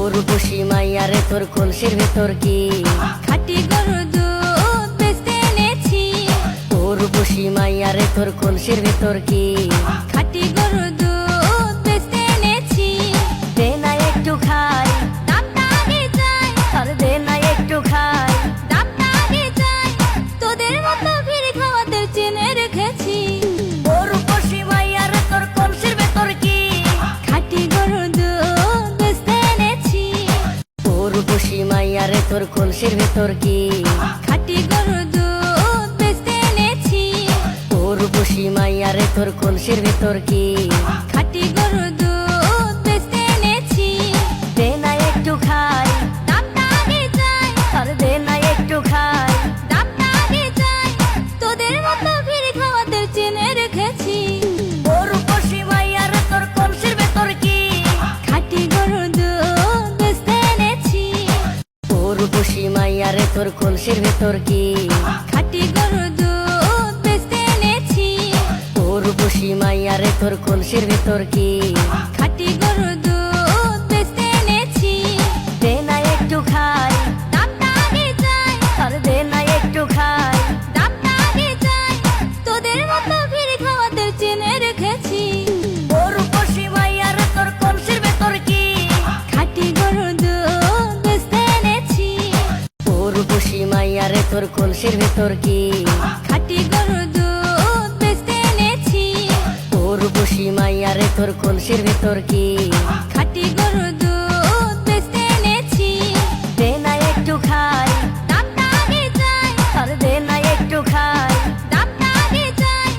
উর্বশী মাইয়ারে তোর কলসির ভেতর কি খাঁটি গরুর দুধ বেচতে এনেছি। উর্বশী মাইয়ারে তোর কলসির ভেতর কি খাঁটি গরুর দুধ বেচতে এনেছি। দে না একটু খাই, দামটা আগে চাই, আর দে না একটু খাই। দামটা আগে চাই, তোদের মতো ভিড় খাওয়াতে চেনে রেখেছি। উর্বশী মাইয়ারে তোর কলসির ভেতর কি খাঁটি গরুর দুধ বেচতে এনেছি। উর্বশী মাইয়ারে তোর কলসির ভেতর কি খাঁটি গরুর দুধ বেচতে এনেছি। উর্বশী মাইয়ারে তোর কলসির ভেতর কি খাঁটি গরুর দুধ বেচতে এনেছি। দে না একটু খাই, দামটা আগে চাই, আর দে না একটু খাই। দামটা আগে চাই, তোদের মতো ভিড় খাওয়াতে চেনে রেখেছি। উর্বশী মাইয়ারে তোর কলসির ভেতর কি খাঁটি গরুর দুধ বেচতে এনেছি। উর্বশী মাইয়ারে তোর কলসির ভেতর কি খাঁটি গরুর দুধ বেচতে এনেছি। উর্বশী মাইয়ারে তোর কলসির ভেতর কি খাঁটি গরুর দুধ বেচতে এনেছি। দে না একটু খাই, দামটা আগে চাই, আর দে না একটু খাই। দামটা আগে চাই, তোদের মতো ভিড় খাওয়াতে চেনে রেখেছি। উর্বশী মাইয়ারে তোর কলসির ভেতর কি খাঁটি গরুর দুধ বেচতে এনেছি। উর্বশী মাইয়ারে তোর কলসির ভেতর কি খাঁটি গরুর দুধ বেচতে এনেছি। উর্বশী মাইয়ারে তোর কলসির ভেতর কি খাঁটি গরুর দুধ বেচতে এনেছি। দে না একটু খাই, দামটা আগে চাই, আর দে না একটু খাই। দামটা আগে চাই,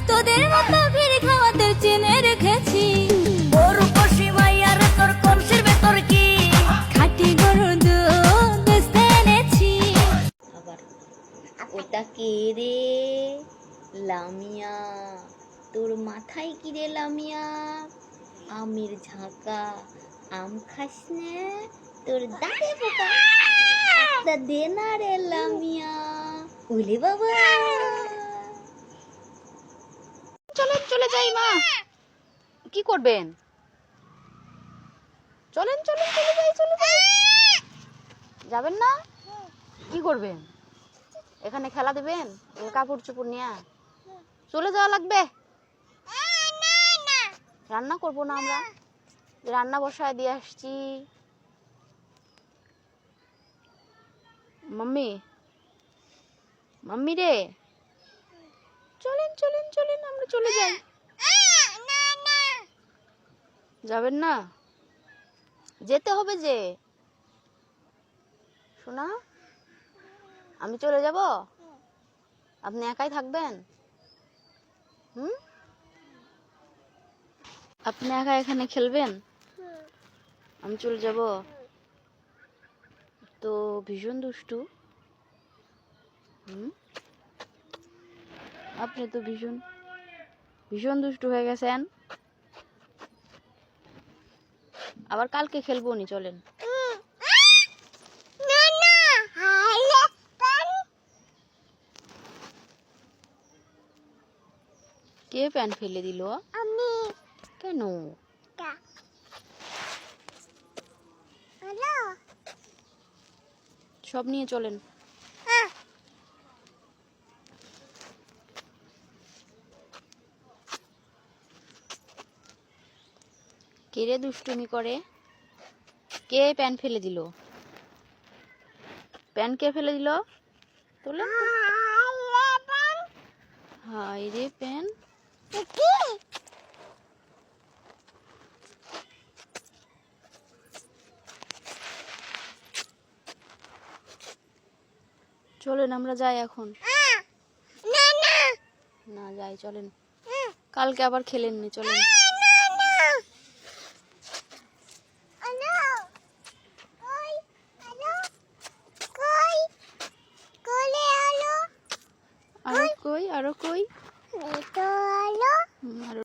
তোদের মতো ভিড় খাওয়াতে চেনে রেখেছি। উর্বশী মাইয়ারে তোর কলসির ভেতর কি খাঁটি গরুর দুধ বেচতে এনেছি। আবার ওটা কে রে? লামিয়া। তোর মাথায় কি রে লামিয়া? আমের ঝাঁকা। আম খাস না? তোর দাঁতে পোকা। একটা দে না রে লামিয়া। ওলে বাবা, চলেন চলে যাই মা। কি করবেন? চলেন চলেন চলে যাই চলে যাই। যাবেন না? কি করবেন? এখানে খেলা দেবেন? কাপড় চোপড় নিয়ে চলে যাওয়া লাগবে। রান্না করবো না আমরা? রান্না বসায় দিয়ে আসছি। মাম্মি, মাম্মি রে, চলেন চলেন চলেন আমরা চলে যাই। যাবেন না? যেতে হবে যে। শোনা, আমি চলে যাব, আপনি একাই থাকবেন? আপনি একা এখানে খেলবেন? আমি চলে যাব তো? ভীষণ দুষ্টু। আপনি তো ভীষণ ভীষণ দুষ্টু হয়ে গেছেন। আবার কালকে খেলবো নি, চলেন। কে প্যান ফেলে দিল? কেন? সব নিয়ে চলেন। কে রে দুষ্টুমি করে? কে প্যান ফেলে দিল? প্যান কে ফেলে দিল? তোলেন। হাই রে প্যান। চলেন আমরা যাই এখন। না যাই, চলেন। কালকে আবার খেলেননি, চলেন। আরো কই, আরো কই? আরো